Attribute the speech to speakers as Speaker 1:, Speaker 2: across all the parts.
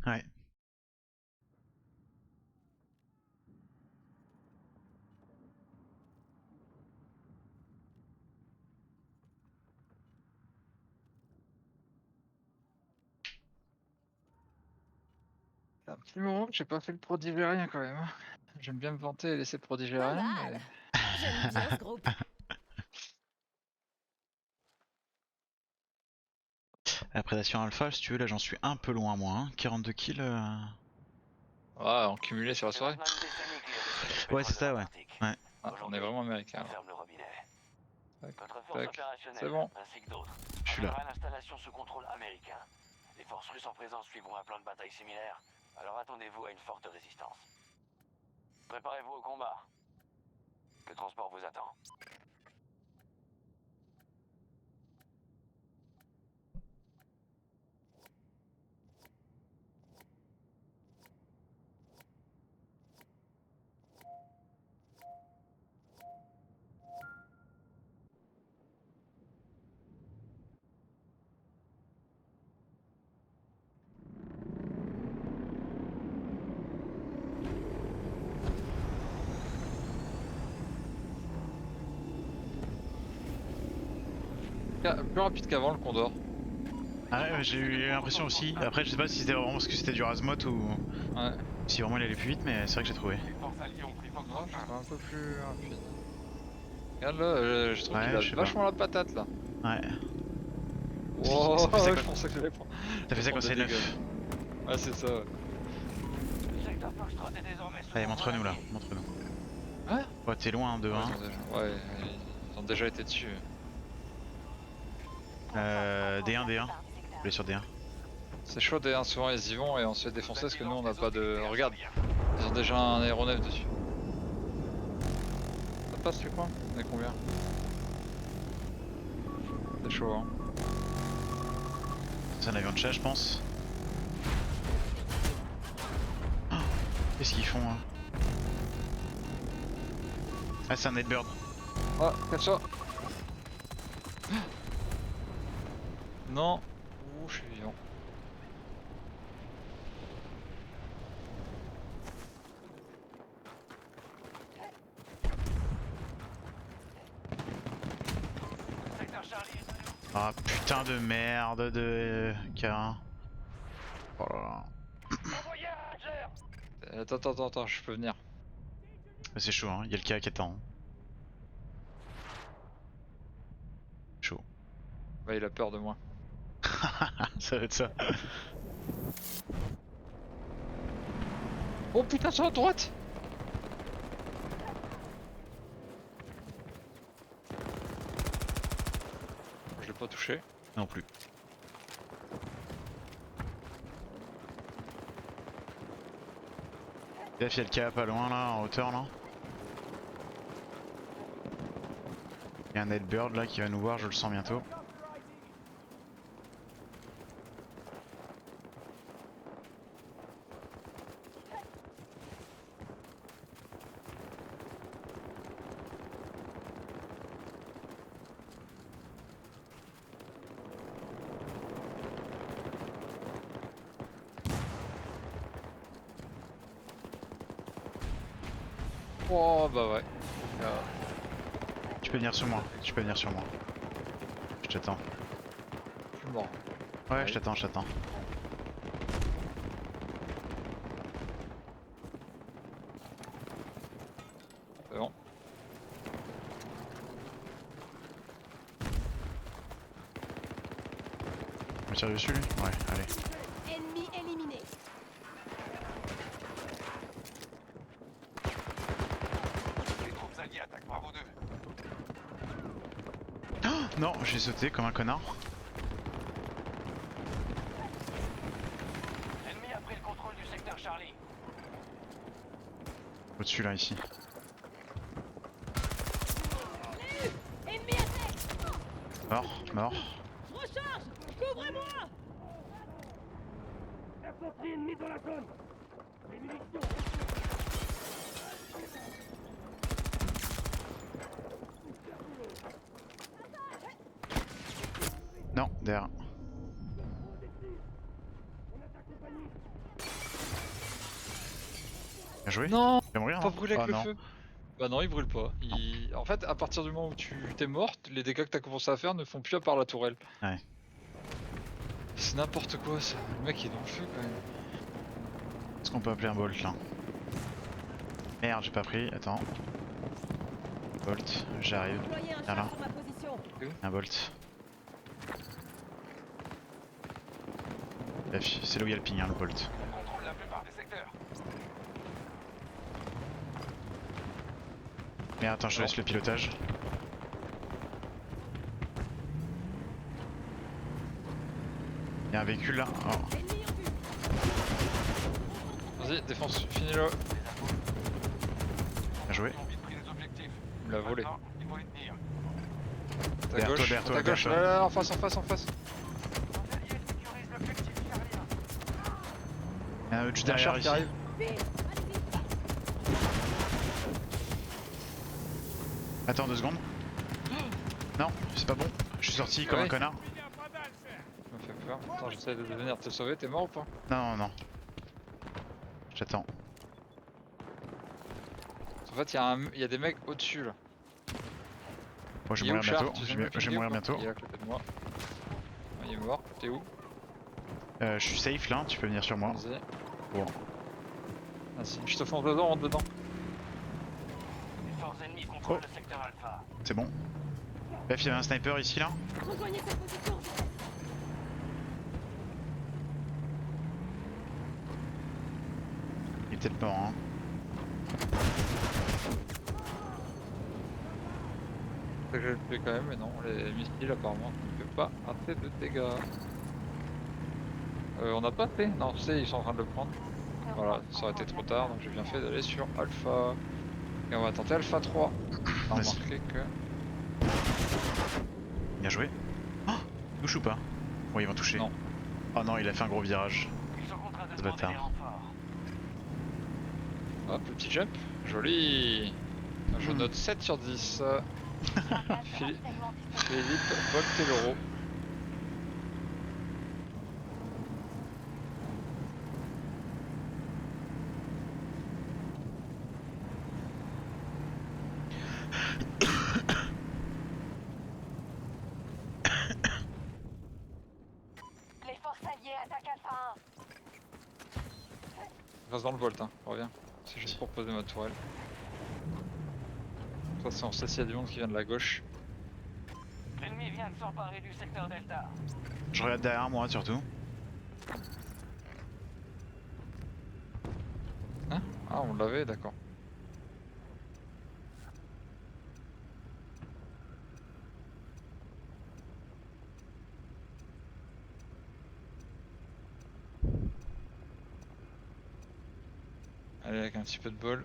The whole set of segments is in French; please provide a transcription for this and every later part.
Speaker 1: Ouais.
Speaker 2: C'est un petit moment que j'ai pas fait le prodigérien quand même, hein. J'aime bien me vanter et laisser le
Speaker 3: Pas
Speaker 2: prodigérien,
Speaker 3: mal.
Speaker 2: mais
Speaker 3: J'aime bien ce groupe.
Speaker 1: La prédation alpha, si tu veux, là j'en suis un peu loin moi. Hein. 42 kills.
Speaker 2: ah, en cumulé sur la
Speaker 4: C'est
Speaker 2: soirée.
Speaker 4: maintenant une décennie qu'il y a des stocks de
Speaker 1: Ouais,
Speaker 4: pétrole
Speaker 1: c'est
Speaker 4: de
Speaker 1: ça, ouais.
Speaker 4: l'Antarctique.
Speaker 1: Ouais.
Speaker 2: Ah, on est
Speaker 4: Aujourd'hui,
Speaker 2: vraiment américain
Speaker 4: on
Speaker 2: alors.
Speaker 4: ferme le robinet.
Speaker 2: Tac,
Speaker 4: Notre force
Speaker 2: tac. C'est
Speaker 4: opérationnelle,
Speaker 2: bon.
Speaker 4: ainsi que d'autres,
Speaker 1: Je suis là.
Speaker 4: emmènera l'installation sous contrôle américain. Les forces russes en présence suivront un plan de bataille similaire, alors attendez-vous à une forte résistance. Préparez-vous au combat. Le transport vous attend.
Speaker 2: Plus rapide qu'avant le Condor.
Speaker 1: Ah ouais, j'ai eu l'impression aussi. Après, je sais pas si c'était vraiment parce que c'était du Razmot ou
Speaker 2: Ouais.
Speaker 1: si vraiment il allait plus vite, mais c'est vrai que j'ai trouvé.
Speaker 4: Les forces alliées ont pris
Speaker 2: Non, je
Speaker 4: Foxtrot 1.
Speaker 2: trouve un peu plus rapide. Regarde là, je trouve qu'il
Speaker 1: Ouais,
Speaker 2: a
Speaker 1: je sais pas.
Speaker 2: vachement la patate là.
Speaker 1: Ouais.
Speaker 2: Wow,
Speaker 1: Ça fait ça
Speaker 2: je
Speaker 1: quoi
Speaker 2: pensais que
Speaker 1: Ça fait
Speaker 2: j'allais
Speaker 1: ça quand
Speaker 2: prendre des
Speaker 1: c'est
Speaker 2: dégâts.
Speaker 1: neuf.
Speaker 2: Ouais, c'est ça, ouais.
Speaker 4: Le secteur Foxtrot est désormais sous
Speaker 1: Allez,
Speaker 4: contrôle
Speaker 1: montre-nous là,
Speaker 4: allié.
Speaker 1: montre-nous.
Speaker 2: Ouais.
Speaker 1: Ouais, t'es loin de
Speaker 2: Ouais,
Speaker 1: 1.
Speaker 2: ils ont déjà été dessus.
Speaker 1: D1, D1. Je vais sur D1.
Speaker 2: C'est chaud d'ailleurs, souvent ils y vont et on se fait défoncer parce que nous on n'a pas de. Regarde,
Speaker 4: Bien.
Speaker 2: ils ont déjà un aéronef dessus. Ça passe tu crois? On est combien? C'est chaud hein.
Speaker 1: C'est un avion de chat, je pense. Oh, qu'est-ce qu'ils font là? Ah, c'est un Nightbird.
Speaker 2: Ah, catch ça. Non. Ouh, je suis vivant.
Speaker 4: Secteur Charlie est à nous.
Speaker 1: Ah, putain de merde de K1. Oh là là.
Speaker 4: Envoyez un ranger.
Speaker 2: Attends, je peux venir.
Speaker 1: C'est chaud, hein. Il y a le K qui attend. Chaud.
Speaker 2: Bah, il a peur de moi.
Speaker 1: Ça va être ça.
Speaker 2: Oh putain, sur la droite! Je l'ai pas touché.
Speaker 1: Non plus. F, il y a le K pas loin là, en hauteur là. Il y a un Nightbird là qui va nous voir, je le sens bientôt.
Speaker 2: Oh bah ouais.
Speaker 1: Tu peux venir sur moi, tu peux venir sur moi. Je t'attends.
Speaker 2: Je suis mort.
Speaker 1: Ouais, je t'attends, je t'attends.
Speaker 2: C'est bon.
Speaker 1: On me tire dessus lui? Ouais, allez.
Speaker 3: Ennemi éliminé.
Speaker 4: Les troupes alliées attaquent Bravo 2.
Speaker 1: Oh non, j'ai sauté comme un connard.
Speaker 4: L'ennemi a pris le contrôle du secteur Charlie.
Speaker 1: Au-dessus là, ici.
Speaker 3: Ennemi à sec.
Speaker 1: Mort, mort.
Speaker 3: Je recharge. Couvrez-moi.
Speaker 4: Infanterie ennemie dans la zone. Les munitions.
Speaker 1: Non, derrière. Bien joué.
Speaker 2: Non,
Speaker 1: Tu vas mourir,
Speaker 2: pas
Speaker 1: hein.
Speaker 2: brûler avec
Speaker 1: Oh,
Speaker 2: le
Speaker 1: non.
Speaker 2: feu. Bah non, il brûle pas. En fait, à partir du moment où tu t'es morte, les dégâts que t'as commencé à faire ne font plus à part la tourelle.
Speaker 1: Ouais.
Speaker 2: C'est n'importe quoi ça. Le mec il est dans le feu quand même.
Speaker 1: Est-ce qu'on peut appeler un bolt là? Merde, j'ai pas pris. Attends. Bolt, j'arrive.
Speaker 3: Déployez un
Speaker 1: Viens là.
Speaker 3: char sur ma position.
Speaker 1: Un bolt. Bref, c'est là où il y a le ping, hein, le bolt.
Speaker 4: On contrôle la plupart des secteurs.
Speaker 1: Mais attends, je te laisse le pilotage. Il y a un véhicule là. Oh.
Speaker 3: Ennemi en vue.
Speaker 2: Vas-y, défense, finis-le.
Speaker 1: Bien joué.
Speaker 4: Ils ont vite pris les objectifs.
Speaker 2: Il l'a volé.
Speaker 4: Maintenant, il faut les tenir.
Speaker 2: Ta
Speaker 1: Derrière toi,
Speaker 2: gauche,
Speaker 1: derrière toi,
Speaker 2: ta gauche,
Speaker 1: derrière toi.
Speaker 2: là, en face, en face, en face.
Speaker 4: Nos alliés sécurisent l'objectif charlien.
Speaker 1: Il y a un juste
Speaker 2: Il y a un
Speaker 1: derrière
Speaker 2: char qui
Speaker 1: ici.
Speaker 2: arrive.
Speaker 3: Vite, allez-y.
Speaker 1: Attends 2 secondes. Non, c'est pas bon. Je suis sorti comme
Speaker 2: Ouais.
Speaker 1: un connard.
Speaker 2: Ça me fait peur. Attends, j'essaie de venir te sauver, t'es mort ou pas?
Speaker 1: Non, non, non. J'attends.
Speaker 2: En fait, il y a des mecs au-dessus là.
Speaker 1: Moi je
Speaker 2: Il
Speaker 1: vais
Speaker 2: est où,
Speaker 1: mourir
Speaker 2: Char?
Speaker 1: bientôt.
Speaker 2: Tu sais
Speaker 1: Je
Speaker 2: me
Speaker 1: vais
Speaker 2: pinguer
Speaker 1: mourir
Speaker 2: ou pas?
Speaker 1: bientôt.
Speaker 2: Il est à côté de moi. Ouais, il est mort. T'es où?
Speaker 1: Je suis safe là, tu peux venir sur moi.
Speaker 2: Vas-y.
Speaker 1: Bon.
Speaker 2: Vas-y. Je te fonce dedans, rentre dedans.
Speaker 4: Les forces ennemies contrôlent
Speaker 1: Oh.
Speaker 4: le secteur Alpha.
Speaker 1: C'est bon. Bref, il y avait un sniper ici là.
Speaker 3: Rejoignez cette position.
Speaker 1: Il est peut-être mort, hein.
Speaker 2: Je le fais quand même, mais non, les missiles apparemment ne fait pas assez de dégâts. On n'a pas fait? Non, tu sais, ils sont en train de le prendre. Voilà, ça aurait été trop tard, donc j'ai bien fait d'aller sur Alpha. Et on va tenter Alpha 3. On a
Speaker 1: Vas-y.
Speaker 2: remarqué que...
Speaker 1: Bien joué. Oh, ils touchent ou pas? Oui, ils vont toucher.
Speaker 2: Non.
Speaker 1: Oh non, il a fait un gros virage.
Speaker 4: Ils sont contraints de
Speaker 1: Ce
Speaker 4: demander
Speaker 1: bâtard.
Speaker 4: des renforts.
Speaker 2: Hop, le petit jump. Joli. Je note 7 sur 10. Philippe Voltelloro.
Speaker 3: Les forces alliées attaquent Alpha
Speaker 2: Reste dans le Volt, hein. Reviens. C'est juste pour poser ma tourelle. Ça, c'est en sait s'il y a du monde qui vient de la gauche.
Speaker 4: L'ennemi vient de s'emparer du secteur Delta.
Speaker 1: Je regarde derrière moi surtout.
Speaker 2: Hein? Ah, on l'avait, d'accord. Allez, avec un petit peu de bol.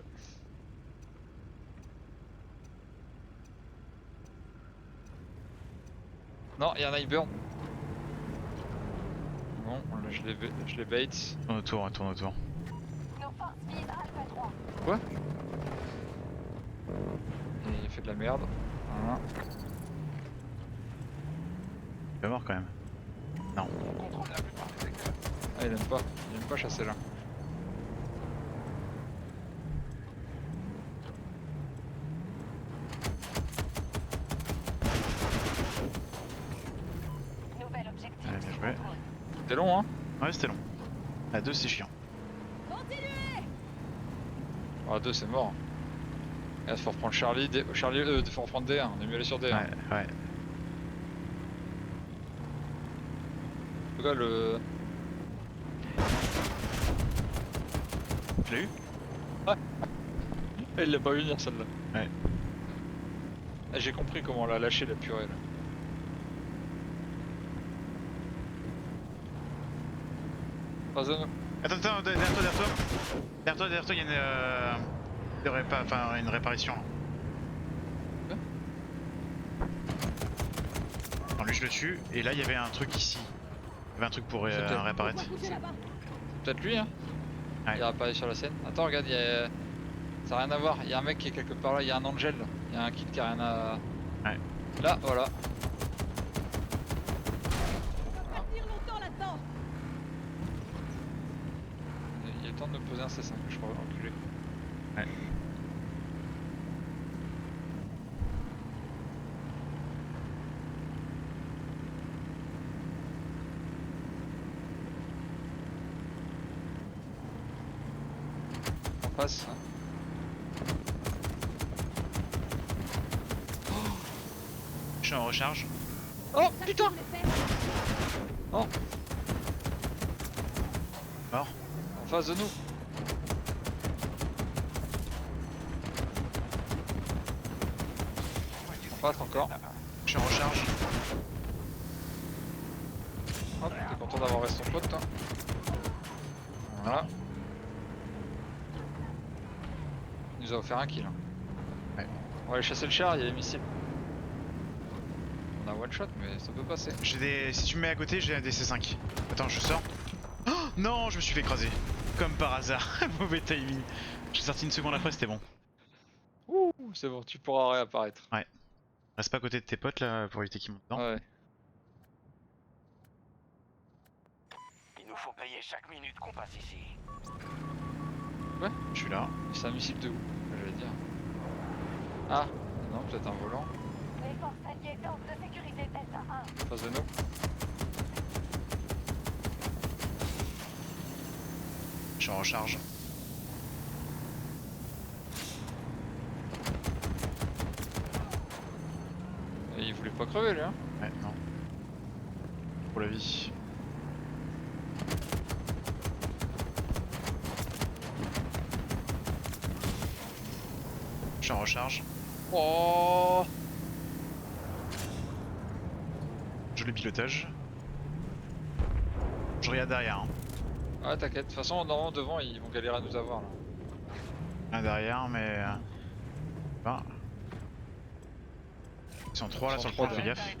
Speaker 2: Non, il y a un Iburn. Bon, là, je les bait.
Speaker 1: Tourne autour, tourne autour.
Speaker 3: Nos forces visent Alpha 3.
Speaker 2: Quoi? Et il fait de la merde. Voilà.
Speaker 1: Il est mort quand même. Non.
Speaker 4: On contrôle la plupart des secteurs.
Speaker 2: Ah, il aime pas chasser là.
Speaker 3: Nouvel objectif.
Speaker 1: Allez, bien joué.
Speaker 2: C'était long, hein?
Speaker 1: Ouais, c'était long. À 2, c'est chiant.
Speaker 3: Continuez.
Speaker 2: Ah, 2 c'est mort. Il faut reprendre Charlie, faut reprendre D1, on est mieux aller sur D1.
Speaker 1: Ouais, ouais.
Speaker 2: En tout cas, le...
Speaker 1: Tu l'as eu?
Speaker 2: Il l'a pas vu venir celle-là.
Speaker 1: Ouais.
Speaker 2: Ah, j'ai compris comment on l'a lâché la purée là. Pas un...
Speaker 1: Attends, attends, derrière toi, derrière toi. Derrière toi, il y a une réparation.
Speaker 2: Quoi?
Speaker 1: Non, lui je le tue, et là il y avait un truc ici. Il y avait un truc pour
Speaker 2: C'est peut-être-
Speaker 1: réapparaître.
Speaker 3: Poussez là-bas.
Speaker 2: Peut-être lui, hein?
Speaker 1: Ouais.
Speaker 2: Il a apparu sur la scène. Attends, regarde, ça n'a rien à voir. Il y a un mec qui est quelque part là, il y a un Angel. Il y a un kit qui a rien à...
Speaker 1: Ouais.
Speaker 2: Là, voilà.
Speaker 3: On peut pas tenir longtemps là-dedans.
Speaker 2: Il est temps de me poser un C5, je crois, enculé.
Speaker 1: Ouais.
Speaker 2: On passe.
Speaker 1: Je suis en recharge.
Speaker 2: Oh putain!
Speaker 1: Mort.
Speaker 2: En face de nous. En face encore.
Speaker 1: Je suis en recharge.
Speaker 2: Hop, t'es content d'avoir resté ton pote toi? Voilà. Il nous a offert un kill. Hein.
Speaker 1: Ouais.
Speaker 2: On va aller chasser le char, il y a les missiles. On a one shot mais ça peut passer.
Speaker 1: J'ai des. Si tu me mets à côté, j'ai des C5. Attends, je sors. Oh non, je me suis fait écraser. Comme par hasard. Mauvais timing. J'ai sorti une seconde après, c'était bon.
Speaker 2: Ouh, c'est bon, tu pourras réapparaître.
Speaker 1: Reste pas à côté de tes potes là pour éviter qu'ils montent dedans.
Speaker 2: Ouais.
Speaker 4: Il nous faut payer chaque minute qu'on passe ici.
Speaker 1: Je suis là.
Speaker 2: C'est un missile de où? J'allais dire. Ah, non, peut-être un volant.
Speaker 3: Les forces alliées tentent de sécuriser Delta 1.
Speaker 2: En face de nous.
Speaker 1: Je suis en recharge.
Speaker 2: Et il voulait pas crever lui hein.
Speaker 1: Ouais, non. Pour la vie. Je suis en recharge.
Speaker 2: Oh,
Speaker 1: Joli pilotage. Je regarde derrière. Hein.
Speaker 2: ouais t'inquiète, de toute façon normalement devant ils vont galérer à nous avoir là.
Speaker 1: Un derrière, mais. Bah. Ils sont trois là
Speaker 2: Ils
Speaker 1: sur
Speaker 2: sont
Speaker 1: le pont,
Speaker 2: trois,
Speaker 1: fais
Speaker 2: là.
Speaker 1: gaffe.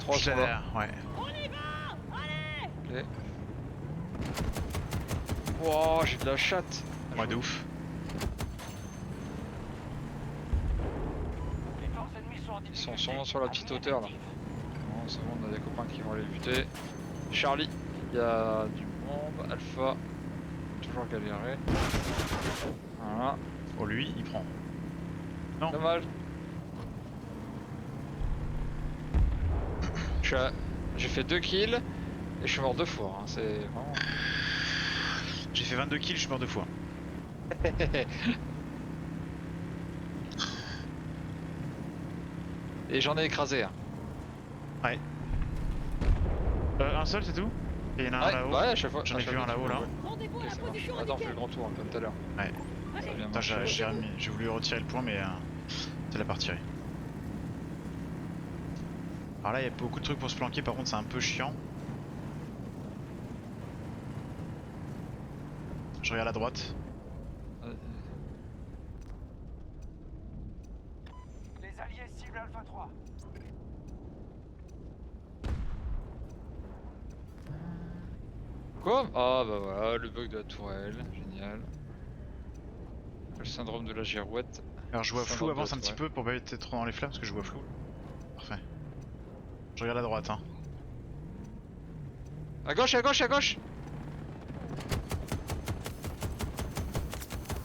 Speaker 2: Trois
Speaker 1: Je suis
Speaker 2: sont là.
Speaker 1: derrière, ouais.
Speaker 3: On y va! Allez!
Speaker 2: Ok. Wow, j'ai de la chatte.
Speaker 1: Ouais, de ouf.
Speaker 4: Les forces ennemies sont en
Speaker 2: Ils sont
Speaker 4: difficulté.
Speaker 2: sûrement sur la petite hauteur là. Bon, c'est bon, on a des copains qui vont les buter. Charlie, il y a du monde. Alpha, toujours galéré. Voilà,
Speaker 1: Oh, lui, il prend.
Speaker 2: dommage. J'ai fait 2 kills et je suis mort 2 fois. Hein. C'est vraiment.
Speaker 1: J'ai fait 22 kills, je suis mort 2 fois.
Speaker 2: Et j'en ai écrasé un.
Speaker 1: Un seul, c'est tout? Et il y en a un
Speaker 2: Ouais,
Speaker 1: là-haut.
Speaker 2: ouais, à chaque fois.
Speaker 1: J'en ai
Speaker 2: à chaque
Speaker 1: vu un
Speaker 2: fois,
Speaker 1: là-haut là.
Speaker 3: Rendez-vous
Speaker 2: Ok,
Speaker 3: à
Speaker 2: ça
Speaker 3: la
Speaker 2: marche.
Speaker 3: position
Speaker 2: Attends, on fait
Speaker 3: indiquée.
Speaker 2: le grand tour hein, comme tout à l'heure.
Speaker 1: Ouais.
Speaker 2: Ça vient
Speaker 1: Putain,
Speaker 2: marcher.
Speaker 1: j'ai voulu retirer le point, mais c'est la partie. Alors là, il y a beaucoup de trucs pour se planquer, par contre, c'est un peu chiant. Je regarde à droite.
Speaker 4: Les alliés ciblent Alpha 3.
Speaker 2: Quoi? Ah bah voilà, le bug de la tourelle, génial. Le syndrome de la girouette.
Speaker 1: Alors je vois
Speaker 2: Ça
Speaker 1: flou,
Speaker 2: va
Speaker 1: avance
Speaker 2: bien,
Speaker 1: un petit
Speaker 2: ouais.
Speaker 1: peu pour pas être trop dans les flammes parce que je vois flou. Parfait. Je regarde à droite, hein.
Speaker 2: À gauche, à gauche, à gauche!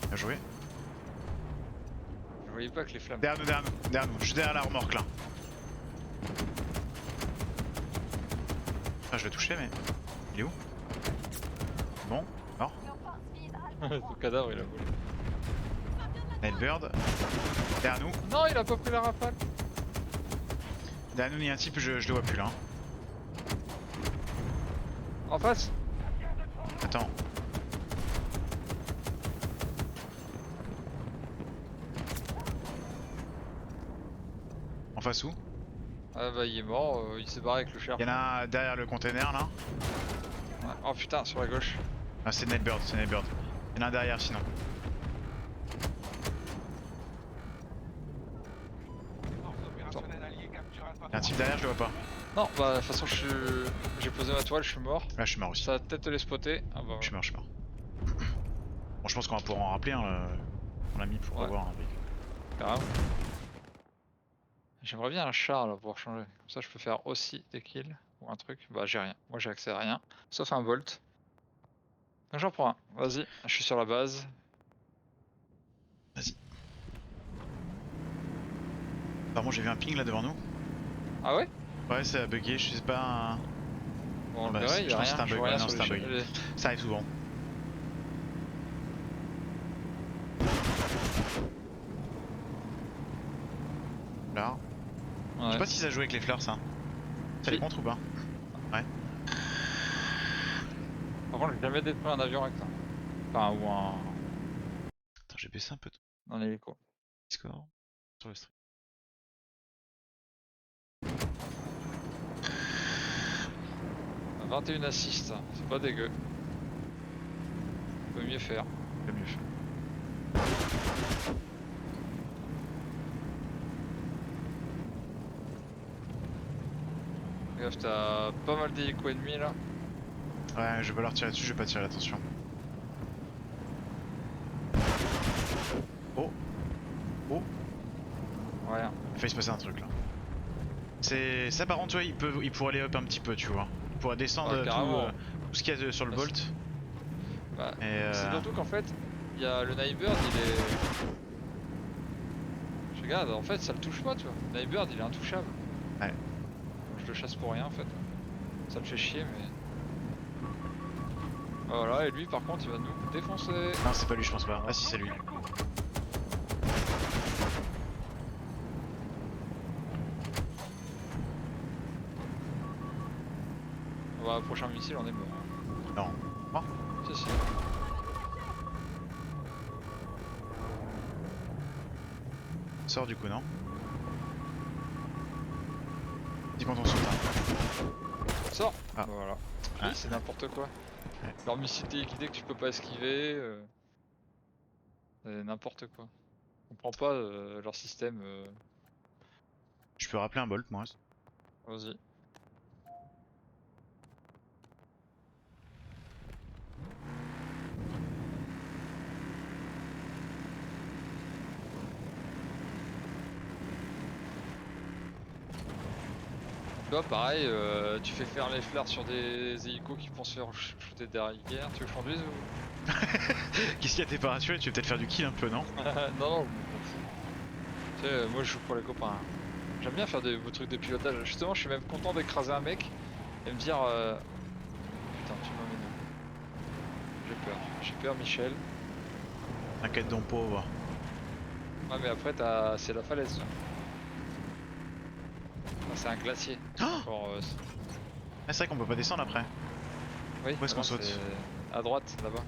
Speaker 1: Bien joué.
Speaker 2: Je voyais pas que les flammes.
Speaker 1: Derrière nous, derrière nous, derrière nous. Je suis derrière la remorque là. Ah, je l'ai touché, mais. Il est où? Bon, mort.
Speaker 3: Nos forces visent Alpha
Speaker 2: Son
Speaker 3: 3.
Speaker 2: cadavre il a volé.
Speaker 1: Nightbird. Derrière nous.
Speaker 2: Non, il a pas pris la rafale!
Speaker 1: Derrière nous, il y a un type, je le vois plus là. Hein.
Speaker 2: En face!
Speaker 1: Attends. En face où?
Speaker 2: Ah bah il est mort, il s'est barré avec le char.
Speaker 1: Il y en a un derrière le container là.
Speaker 2: Ouais. Oh putain, sur la gauche.
Speaker 1: Ah, c'est Nightbird, c'est Nightbird. Il y en a un derrière sinon. Il y a un type derrière, je le vois pas.
Speaker 2: Non, bah de toute façon j'ai posé ma toile, je suis mort.
Speaker 1: Là, je suis mort aussi.
Speaker 2: Ça va peut-être te les spotter. Ah bah
Speaker 1: Je suis
Speaker 2: voilà.
Speaker 1: mort, je suis mort. Bon, je pense qu'on va pouvoir en rappeler, hein, on a mis pour
Speaker 2: Ouais.
Speaker 1: revoir. Hein,
Speaker 2: Carrément. J'aimerais bien un char là pour pouvoir changer. Comme ça je peux faire aussi des kills ou un truc. Bah j'ai rien. Moi j'ai accès à rien. Sauf un Bolt. J'en prends un, vas-y, je suis sur la base.
Speaker 1: Vas-y. Par contre j'ai vu un ping là devant nous.
Speaker 2: Ah ouais?
Speaker 1: Ouais ça a bugué, je sais pas un...
Speaker 2: Bon, on le
Speaker 1: bah,
Speaker 2: verra,
Speaker 1: je
Speaker 2: y'a
Speaker 1: pense que
Speaker 2: rien,
Speaker 1: c'est un
Speaker 2: je
Speaker 1: bug,
Speaker 2: vois
Speaker 1: ouais
Speaker 2: rien
Speaker 1: non
Speaker 2: sur
Speaker 1: c'est un bug.
Speaker 2: l'échelle.
Speaker 1: Ça arrive souvent. Là. Je sais
Speaker 2: Ouais.
Speaker 1: pas si ça joue avec les fleurs ça. Ça les
Speaker 2: Si.
Speaker 1: contre ou pas? Ouais.
Speaker 2: Par contre, j'ai jamais détruit un avion avec ça. Enfin, ou
Speaker 1: Attends j'ai baissé un peu ton
Speaker 2: un hélico.
Speaker 1: Discord sur le stream.
Speaker 2: 21 assists, c'est pas dégueu. Peut mieux faire.
Speaker 1: Le mieux.
Speaker 2: Fais gaffe, t'as pas mal d'hélicos ennemis là.
Speaker 1: Ouais je vais pas leur tirer dessus, je vais pas tirer attention. Oh. Oh.
Speaker 2: Rien.
Speaker 1: Il a failli se passer un truc là. C'est ça par contre tu vois il pourrait aller up un petit peu tu vois. Il pourrait descendre
Speaker 2: Ouais, carrément.
Speaker 1: tout ce qu'il y a sur le
Speaker 2: Bah,
Speaker 1: bolt.
Speaker 2: Bah,
Speaker 1: Et
Speaker 2: c'est surtout qu'en fait, il y a le Nightbird, il est... Je regarde, en fait ça le touche pas tu vois. Le Nightbird il est intouchable.
Speaker 1: Ouais.
Speaker 2: Je le chasse pour rien en fait. Ça le fait chier mais... Voilà, et lui par contre il va nous défoncer.
Speaker 1: Non c'est pas lui je pense pas. Ah si c'est lui.
Speaker 2: Bah, prochain missile on est mort.
Speaker 1: Non. Oh.
Speaker 2: Si si.
Speaker 1: Sors du coup non. Dis quand on saute. Hein.
Speaker 2: Sors.
Speaker 1: Ah.
Speaker 2: Voilà.
Speaker 1: Ah.
Speaker 2: Oui, c'est n'importe quoi.
Speaker 1: Ouais.
Speaker 2: Leur missile téléguidé que tu peux pas esquiver. C'est n'importe quoi. Je comprends pas leur système.
Speaker 1: Je peux rappeler un bolt moi.
Speaker 2: Vas-y. Là pareil, tu fais faire les flares sur des hélicos qui pensent faire shooter derrière. Tu veux que je conduise ou...
Speaker 1: Qu'est-ce qu'il y a t'es pas rassuré? Tu veux peut-être faire du kill un peu non?
Speaker 2: Non, non, je m'en fous. Tu sais, moi je joue pour les copains. Hein. J'aime bien faire des trucs de pilotage. Justement, je suis même content d'écraser un mec et me dire putain, tu m'emmènes. J'ai peur, Michel.
Speaker 1: T'inquiète donc pauvre.
Speaker 2: Ouais, mais après, c'est la falaise. Ah, c'est un glacier.
Speaker 1: Oh
Speaker 2: Encore,
Speaker 1: Ah, c'est vrai qu'on peut pas descendre après.
Speaker 2: oui,
Speaker 1: Où est-ce qu'on saute?
Speaker 2: c'est à droite, là-bas.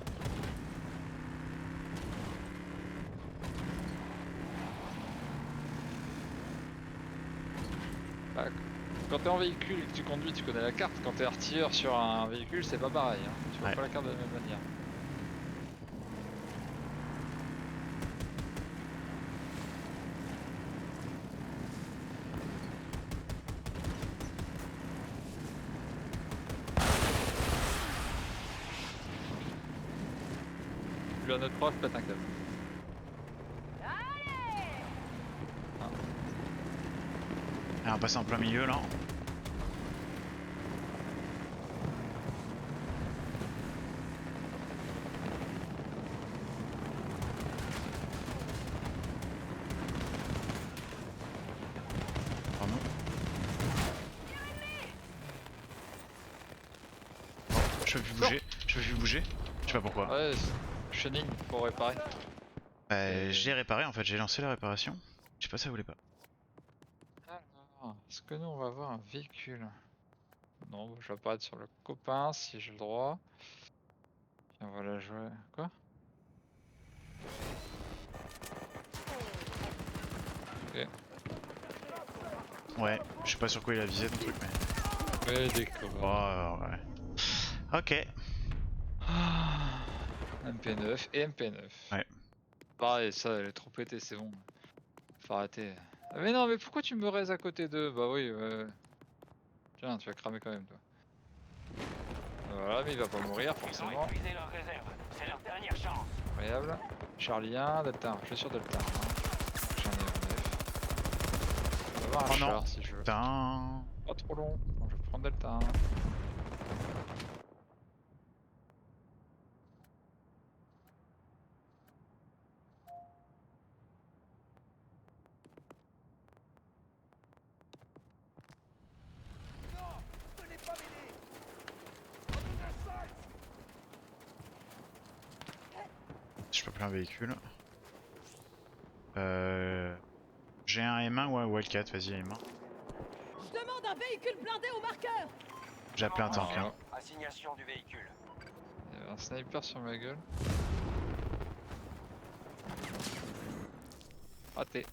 Speaker 2: Bah, quand t'es en véhicule et que tu conduis, tu connais la carte. Quand t'es artilleur sur un véhicule, c'est pas pareil. Hein. Tu vois
Speaker 1: Ouais.
Speaker 2: pas la carte de la même manière. Lui à notre prof, pète un câble.
Speaker 1: Et on va passer en plein milieu là. Pardon. Je peux plus bouger, je peux plus bouger. Je sais pas pourquoi.
Speaker 2: Ouais, chenille pour réparer.
Speaker 1: J'ai réparé en fait, j'ai lancé la réparation. Je sais pas ça voulait pas.
Speaker 2: Alors, est-ce que nous on va avoir un véhicule? Non, je vais apparaître sur le copain si j'ai le droit. Et on va la jouer. Quoi? Ok.
Speaker 1: Ouais, je sais pas sur quoi il a visé ton truc mais.
Speaker 2: Ouais, d'accord.
Speaker 1: Oh ouais. Ok.
Speaker 2: Ah, MP9 et MP9.
Speaker 1: Ouais.
Speaker 2: Pareil, ça, elle est trop pétée, c'est bon. Faut arrêter. Ah, mais non, mais pourquoi tu me raises à côté d'eux? Bah oui, tiens, tu vas cramer quand même, toi. Voilà, mais il va pas mourir,
Speaker 4: Ils ont
Speaker 2: forcément.
Speaker 4: épuisé leurs réserves. C'est leur dernière chance.
Speaker 2: Incroyable. Charlie 1, Delta 1. Je suis sur Delta 1. J'en ai un 9. On va avoir un
Speaker 1: Oh non.
Speaker 2: char si je veux.
Speaker 1: Putain.
Speaker 2: Pas trop long. Bon, je vais prendre Delta 1.
Speaker 1: je peux plus un véhicule. J'ai un M1 ou un Wildcat, vas-y M1.
Speaker 3: Je demande un véhicule blindé au marqueur.
Speaker 1: J'ai appelé un tank. Hein.
Speaker 4: Assignation du véhicule.
Speaker 2: Il y avait un sniper sur ma gueule. Raté.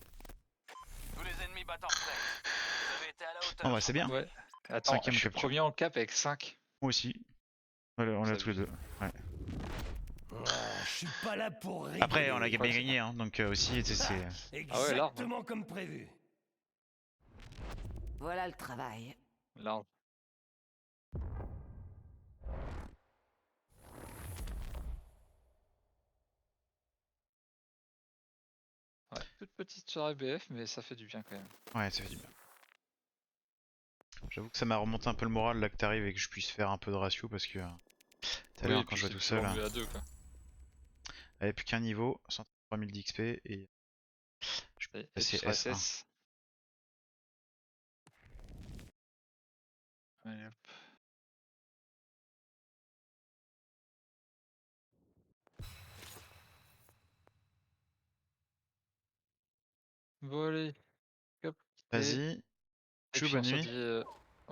Speaker 4: Tous les ennemis battent en retraite. Vous avez été à la hauteur.
Speaker 1: Oh bah c'est bien.
Speaker 2: Ouais. Attends,
Speaker 1: Cinquième
Speaker 2: je suis
Speaker 1: capture.
Speaker 2: premier en cap avec 5.
Speaker 1: Moi aussi. Voilà, on
Speaker 2: Ça
Speaker 1: l'a tous les deux. Ouais.
Speaker 5: Je suis pas là pour rigoler.
Speaker 1: Après on a bien gagné hein, donc aussi c'est...
Speaker 2: Ah ouais, là.
Speaker 5: Exactement comme prévu.
Speaker 3: Voilà le travail.
Speaker 2: Large. Ouais, toute petite soirée BF, mais ça fait du bien quand même.
Speaker 1: Ouais ça fait du bien. J'avoue que ça m'a remonté un peu le moral là que t'arrives et que je puisse faire un peu de ratio parce que... Tout à l'heure quand je jouais tout seul...
Speaker 2: On à 2 quoi.
Speaker 1: J'avais plus qu'un niveau, 103 000 d'XP et... Je
Speaker 2: Et
Speaker 1: passer
Speaker 2: tu seras
Speaker 1: S1.
Speaker 2: SS. Allez hop. Bon allez, cap.
Speaker 1: Vas-y.
Speaker 2: Et
Speaker 1: Chou,
Speaker 2: puis
Speaker 1: bonne
Speaker 2: on se
Speaker 1: nuit.
Speaker 2: dit,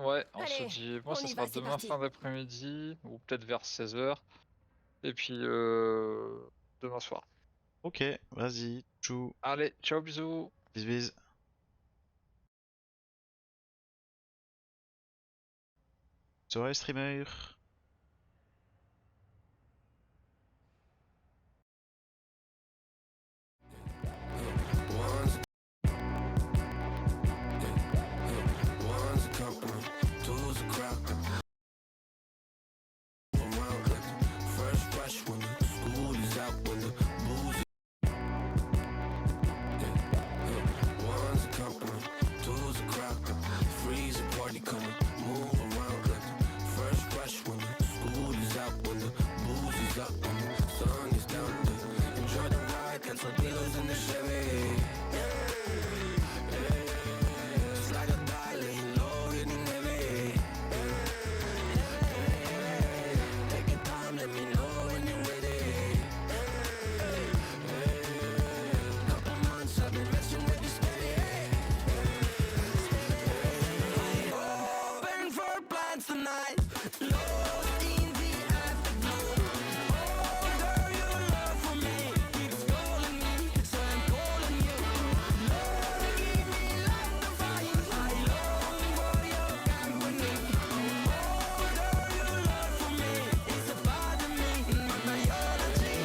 Speaker 2: ouais, on se
Speaker 3: Allez,
Speaker 2: dit,
Speaker 3: on
Speaker 2: moi ça
Speaker 3: y
Speaker 2: sera
Speaker 3: va, c'est
Speaker 2: demain
Speaker 3: parti.
Speaker 2: fin d'après-midi, ou peut-être vers 16h, et puis demain soir.
Speaker 1: Ok, vas-y. Chou.
Speaker 2: Allez, ciao, bisous.
Speaker 1: Bis bis. Soirée streamer.
Speaker 6: One's a company, two's a crowd. Around like the first rush when the school is out, when the booze is. One's a company, two's a crowd. Freeze a party coming, move around like the first rush when the school is out, when the booze is up, when the sun is down. Enjoy the ride, cancel dealers in the Chevy. Slide a dialing, low hitting heavy. Take your time, let me know when you're ready. Couple months I've been messing with this baby. Open for plans tonight. Lost in the afterglow. Oh, girl, your love for me keeps calling me, so I'm calling you. Lord, give me like the fire. I long for your company. Oh, girl, your love for me is a part of me, my biology.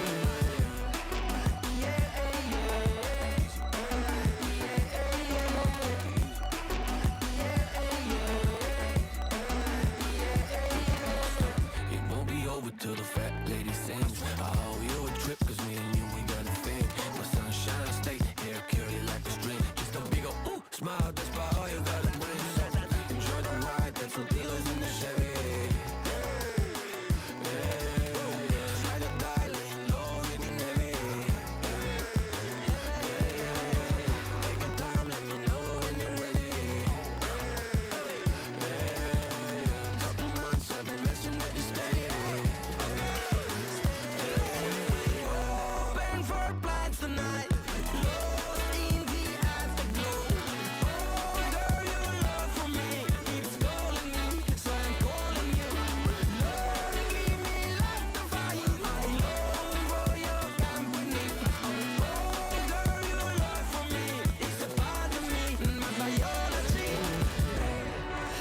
Speaker 6: It won't be over till the fat lady sings. I owe you a trip, cause me and you ain't got a thing. My sunshine state, hair curly like a string. Just a big ol' ooh, smile, that's about all you gotta bring. So enjoy the ride, that's some dealers in the Chevy. Slide a dialing, low hitting heavy. Take your time, let me know when you're ready. Couple months I've been messing with this baby. Open for plans tonight. Lost in the afterglow. Oh, girl, your love for me keeps calling me, so I'm calling you. Lord, give me like the fire. I long for your company. Oh, girl, your love for me is a part of me, my biology.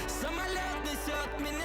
Speaker 6: Som har lagt det kött min